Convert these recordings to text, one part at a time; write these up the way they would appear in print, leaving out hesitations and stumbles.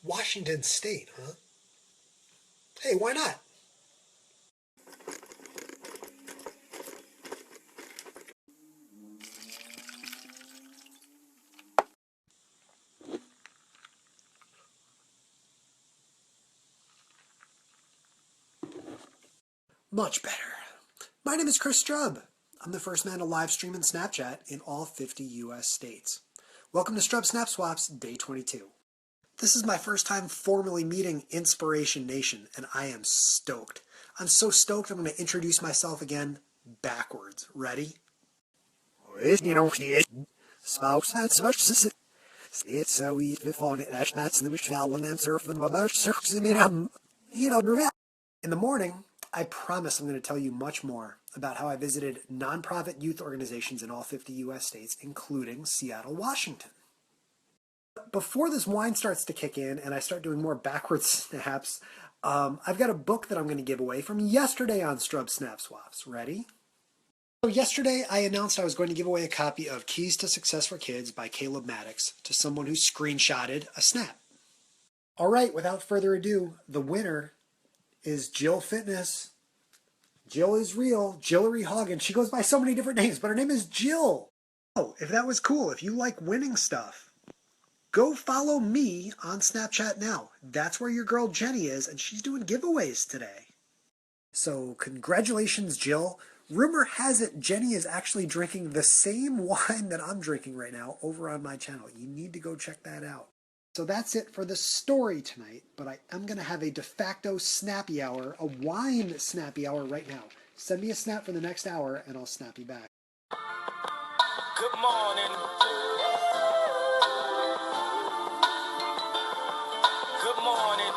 Washington State, huh? Hey, why not? Much better. My name is Chris Strub. I'm the first man to live stream and Snapchat in all 50 US states. Welcome to Strub Snap Swaps, day 22. This is my first time formally meeting Inspiration Nation, and I am stoked. I'm so stoked I'm going to introduce myself again backwards. Ready? In the morning, I promise I'm going to tell you much more about how I visited nonprofit youth organizations in all 50 US states, including Seattle, Washington. Before this wine starts to kick in and I start doing more backwards snaps, I've got a book that I'm going to give away from yesterday on Strub Snap Swaps. Ready? So yesterday I announced I was going to give away a copy of Keys to Success for Kids by Caleb Maddox to someone who screenshotted a snap. All right, without further ado, the winner is Jill Fitness. Jill is real. Jillery Hogan. She goes by so many different names, but her name is Jill. Oh, if that was cool, if you like winning stuff, go follow me on Snapchat now. That's where your girl Jenny is, and she's doing giveaways today. So congratulations, Jill. Rumor has it Jenny is actually drinking the same wine that I'm drinking right now over on my channel. You need to go check that out. So that's it for the story tonight, but I am going to have a de facto snappy hour, a wine snappy hour right now. Send me a snap for the next hour and I'll snap you back. Good morning. Good morning.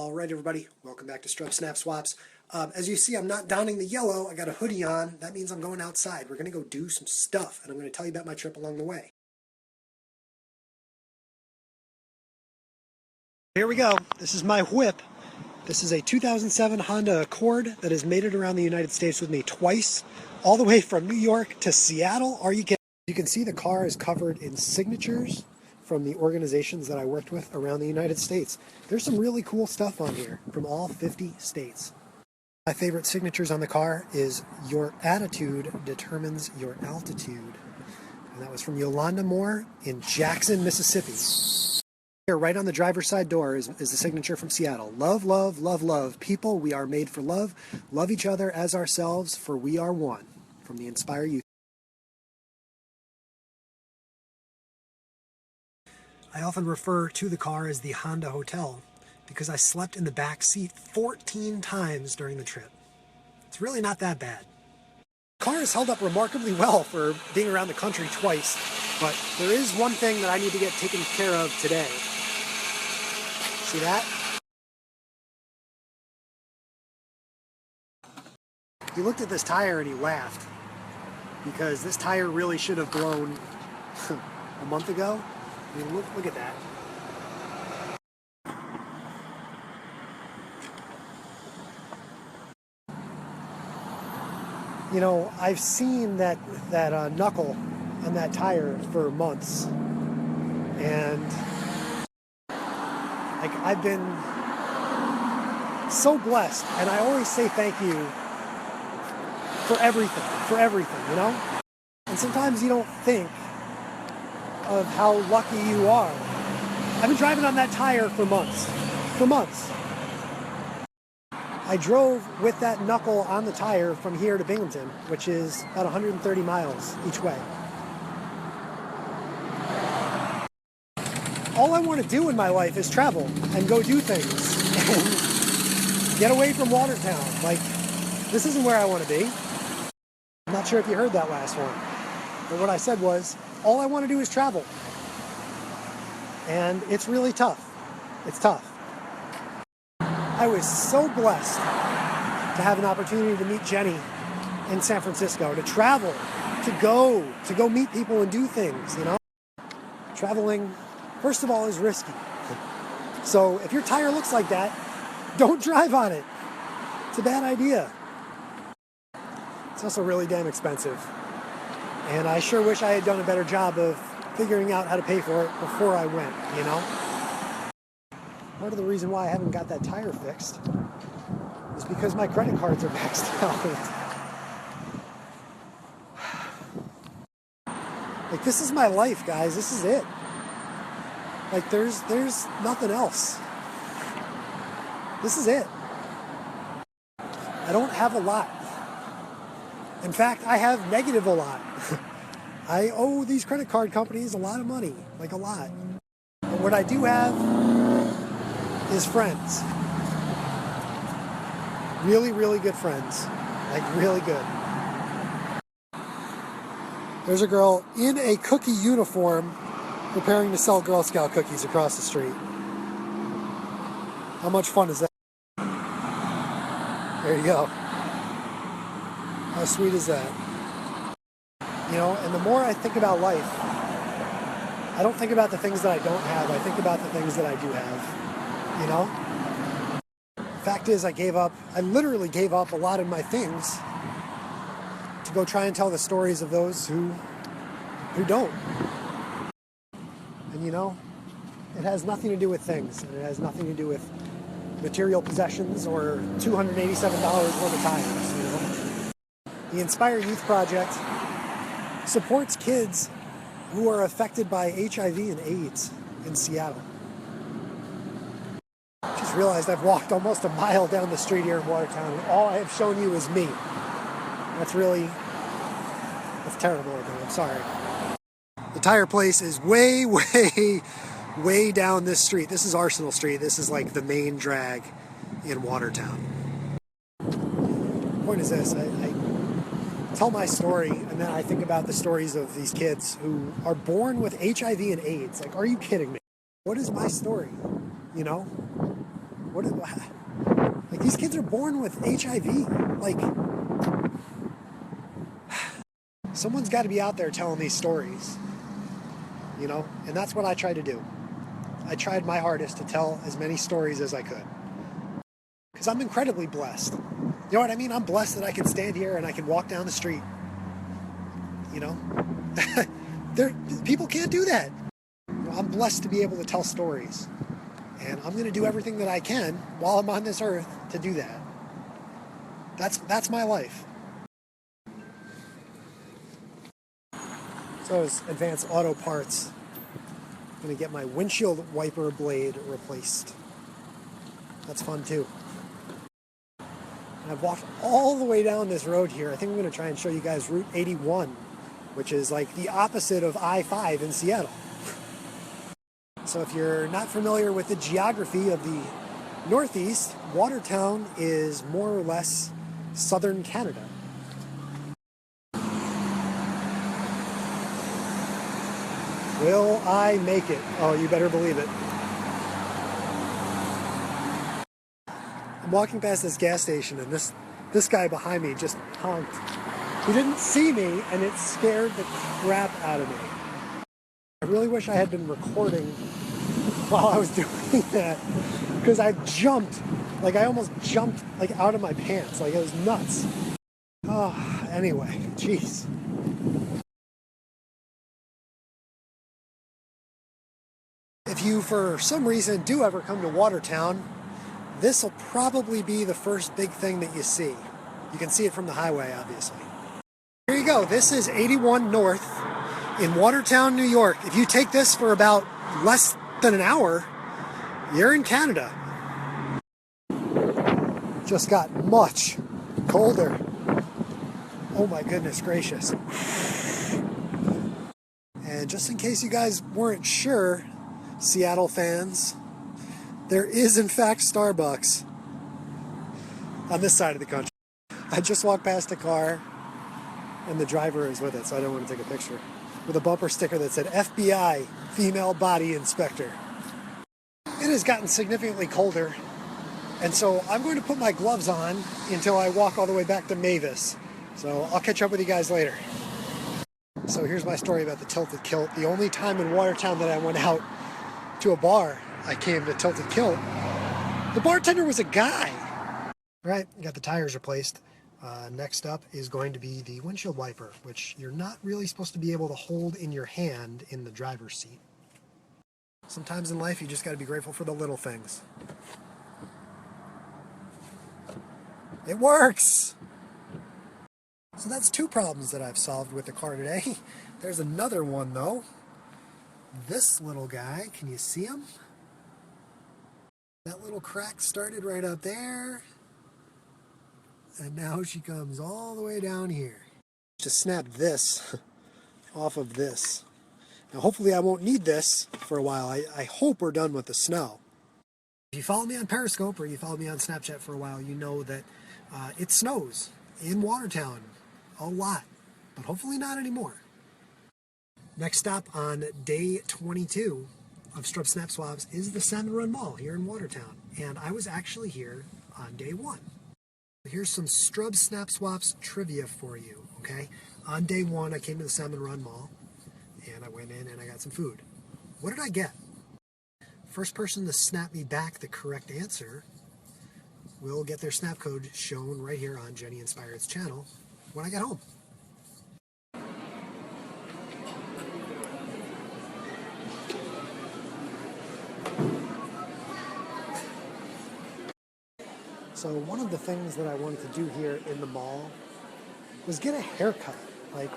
All right, everybody, welcome back to Strub Snap Swaps. As you see, I'm not donning the yellow. I got a hoodie on. That means I'm going outside. We're going to go do some stuff, and I'm going to tell you about my trip along the way. Here we go. This is my whip. This is a 2007 Honda Accord that has made it around the United States with me twice, all the way from New York to Seattle. Are you kidding? You can see the car is covered in signatures from the organizations that I worked with around the United States. There's some really cool stuff on here from all 50 states. My favorite signatures on the car is "Your attitude determines your altitude." And that was from Yolanda Moore in Jackson, Mississippi. Here, right on the driver's side door is the signature from Seattle. Love, love, love, love. People, we are made for love. Love each other as ourselves, for we are one. From the Inspire Youth. I often refer to the car as the Honda Hotel because I slept in the back seat 14 times during the trip. It's really not that bad. The car has held up remarkably well for being around the country twice, but there is one thing that I need to get taken care of today. See that? He looked at this tire and he laughed because this tire really should have blown a month ago. I mean, look at that. You know, I've seen that knuckle on that tire for months, and like I've been so blessed, and I always say thank you for everything, you know? And sometimes you don't think of how lucky you are. I've been driving on that tire for months. I drove with that knuckle on the tire from here to Binghamton, which is about 130 miles each way. All I want to do in my life is travel and go do things and get away from Watertown. Like, this isn't where I want to be. I'm not sure if you heard that last one, but what I said was, all I want to do is travel. And it's really tough. It's tough. I was so blessed to have an opportunity to meet Jenny in San Francisco, to travel, to go meet people and do things, you know? Traveling, first of all, is risky. So if your tire looks like that, don't drive on it. It's a bad idea. It's also really damn expensive. And I sure wish I had done a better job of figuring out how to pay for it before I went, you know? Part of the reason why I haven't got that tire fixed is because my credit cards are maxed out. Like, this is my life, guys. This is it. Like, there's nothing else. This is it. I don't have a lot. In fact, I have negative a lot. I owe these credit card companies a lot of money, like a lot. But what I do have is friends. Really, really good friends. Like, really good. There's a girl in a cookie uniform preparing to sell Girl Scout cookies across the street. How much fun is that? There you go. How sweet is that? You know, and the more I think about life, I don't think about the things that I don't have. I think about the things that I do have. You know? Fact is, I literally gave up a lot of my things to go try and tell the stories of those who don't. And you know, it has nothing to do with things, and it has nothing to do with material possessions or $287 worth of tires. You know? The Inspire Youth Project supports kids who are affected by HIV and AIDS in Seattle. I just realized I've walked almost a mile down the street here in Watertown, and all I have shown you is me. That's terrible of me. I'm sorry. The tire place is way, way down this street. This is Arsenal Street. This is like the main drag in Watertown. The point is this, I tell my story and then I think about the stories of these kids who are born with HIV and AIDS. Like, are you kidding me? What is my story? You know? Like, these kids are born with HIV. Like, someone's got to be out there telling these stories. You know? And that's what I tried to do. I tried my hardest to tell as many stories as I could. Because I'm incredibly blessed. You know what I mean? I'm blessed that I can stand here and I can walk down the street. You know? People can't do that. I'm blessed to be able to tell stories. And I'm going to do everything that I can while I'm on this earth to do that. That's my life. So is Advanced Auto Parts. I'm going to get my windshield wiper blade replaced. That's fun too. And I've walked all the way down this road here. I think I'm going to try and show you guys Route 81, which is like the opposite of I-5 in Seattle. So if you're not familiar with the geography of the Northeast, Watertown is more or less southern Canada. Will I make it? Oh, you better believe it. I'm walking past this gas station and this guy behind me just honked. He didn't see me and it scared the crap out of me. I really wish I had been recording while I was doing that, because I jumped, like I almost jumped like out of my pants, like it was nuts. Oh, anyway, jeez. If you, for some reason, do ever come to Watertown, this will probably be the first big thing that you see. You can see it from the highway, obviously. Here you go. This is 81 North in Watertown, New York. If you take this for about less than an hour, you're in Canada. Just got much colder. Oh my goodness gracious. And just in case you guys weren't sure, Seattle fans, there is in fact Starbucks on this side of the country. I just walked past a car and the driver is with it, so I don't want to take a picture, with a bumper sticker that said FBI Female Body Inspector. It has gotten significantly colder, and so I'm going to put my gloves on until I walk all the way back to Mavis. So I'll catch up with you guys later. So here's my story about the Tilted Kilt. The only time in Watertown that I went out to a bar, I came to Tilted Kilt. The bartender was a guy. All right, got the tires replaced. Next up is going to be the windshield wiper, which you're not really supposed to be able to hold in your hand in the driver's seat. Sometimes in life you just got to be grateful for the little things. It works! So that's two problems that I've solved with the car today. There's another one though. This little guy, can you see him? That little crack started right up there. And now she comes all the way down here. Just snap this off of this. Now hopefully I won't need this for a while. I hope we're done with the snow. If you follow me on Periscope or you follow me on Snapchat for a while, you know that it snows in Watertown a lot, but hopefully not anymore. Next stop on day 22 of Strub Snap Swabs is the Salmon Run Mall here in Watertown, and I was actually here on day 1. Here's some Strub Snap Swaps trivia for you, okay? On day 1, I came to the Salmon Run Mall, and I went in and I got some food. What did I get? First person to snap me back the correct answer will get their snap code shown right here on Jenny and Spirit's channel when I get home. So one of the things that I wanted to do here in the mall was get a haircut. Like,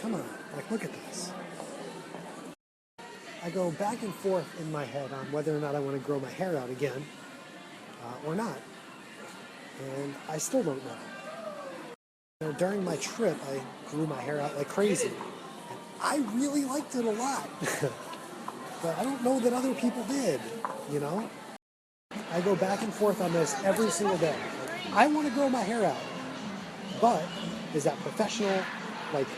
come on, like look at this. I go back and forth in my head on whether or not I want to grow my hair out again or not. And I still don't know. You know, during my trip, I grew my hair out like crazy. And I really liked it a lot. But I don't know that other people did, you know? I go back and forth on this every single day. Like, I want to grow my hair out. But is that professional? Like,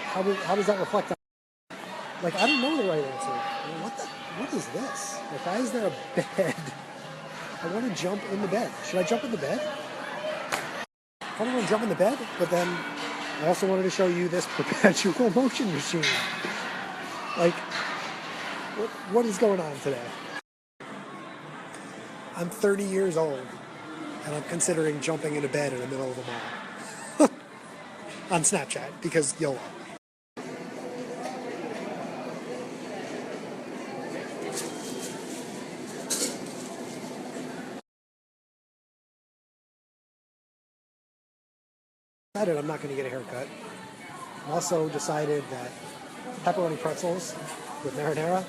how does that reflect on? Like, I don't know the right answer. I mean, what is this? Like, why is there a bed? I want to jump in the bed. Should I jump in the bed? I don't want to jump in the bed, but then I also wanted to show you this perpetual motion machine. Like, what is going on today? I'm 30 years old, and I'm considering jumping into bed in the middle of the mall. On Snapchat, because YOLO. I'm not going to get a haircut. I also decided that pepperoni pretzels with marinara,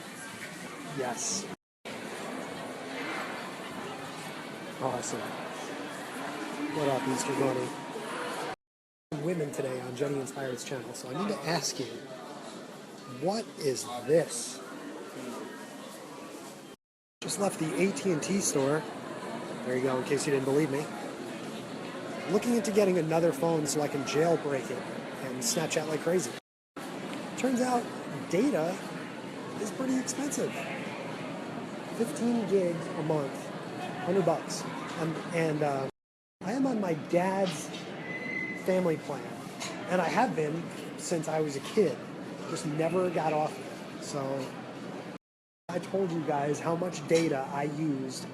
yes. Awesome. What up, Easter Bunny? Women today on Jenny and Spirit's channel, so I need to ask you, what is this? Just left the AT&T store. There you go, in case you didn't believe me. Looking into getting another phone so I can jailbreak it and Snapchat like crazy. Turns out data is pretty expensive. 15 gigs a month, $100. And I am on my dad's family plan, and I have been since I was a kid. Just never got off of it. So I told you guys how much data I used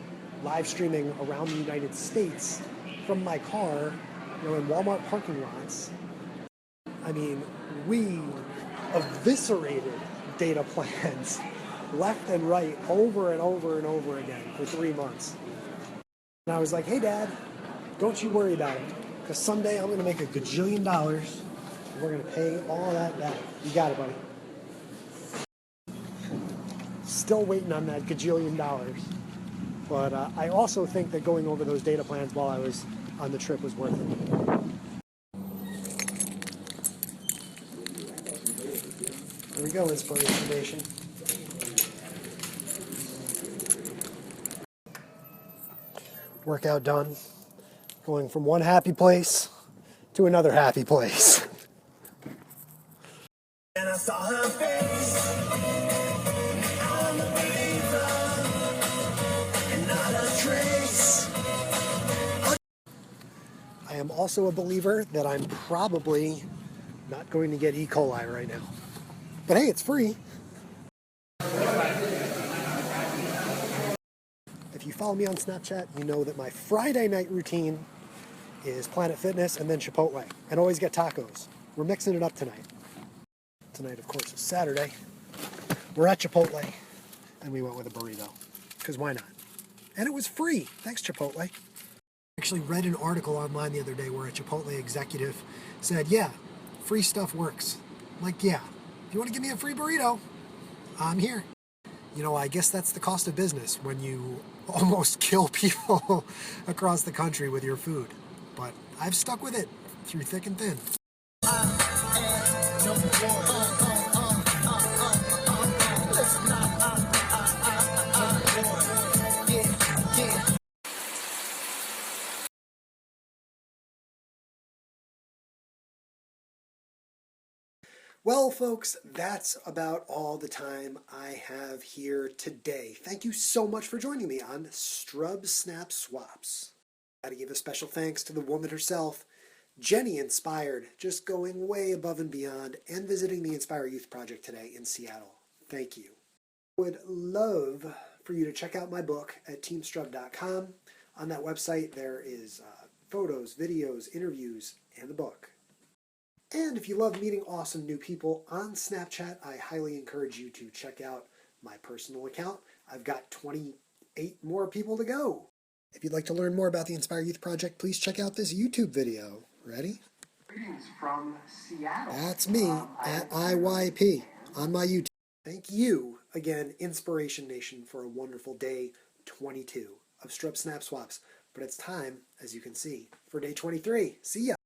live streaming around the United States from my car, you know, in Walmart parking lots. I mean, we eviscerated data plans left and right over and over and over again for 3 months. And I was like, hey Dad, don't you worry about it, because someday I'm going to make $1 gajillion and we're going to pay all that back. You got it, buddy. Still waiting on that $1 gajillion. But I also think that going over those data plans while I was on the trip was worth it. There we go, Inspiration Nation. Workout done. Going from one happy place to another happy place. And I saw her face. I'm a believer, and not a trace. I am also a believer that I'm probably not going to get E. coli right now. But hey, it's free. If you follow me on Snapchat, you know that my Friday night routine is Planet Fitness and then Chipotle. And always get tacos. We're mixing it up tonight. Tonight, of course, is Saturday. We're at Chipotle, and we went with a burrito. Because why not? And it was free. Thanks, Chipotle. I actually read an article online the other day where a Chipotle executive said, yeah, free stuff works. I'm like, yeah, if you want to give me a free burrito, I'm here. You know, I guess that's the cost of business when you almost kill people across the country with your food. But I've stuck with it through thick and thin. Well, folks, that's about all the time I have here today. Thank you so much for joining me on Strub Snap Swaps. Got to give a special thanks to the woman herself, Jenny Inspired, just going way above and beyond and visiting the Inspire Youth Project today in Seattle. Thank you. I would love for you to check out my book at teamstrub.com. On that website, there is photos, videos, interviews, and the book. And if you love meeting awesome new people on Snapchat, I highly encourage you to check out my personal account. I've got 28 more people to go. If you'd like to learn more about the Inspire Youth Project, please check out this YouTube video. Ready? Greetings from Seattle. That's me at IYP on my YouTube. Thank you again, Inspiration Nation, for a wonderful day 22 of Strub Snap Swaps. But it's time, as you can see, for day 23. See ya.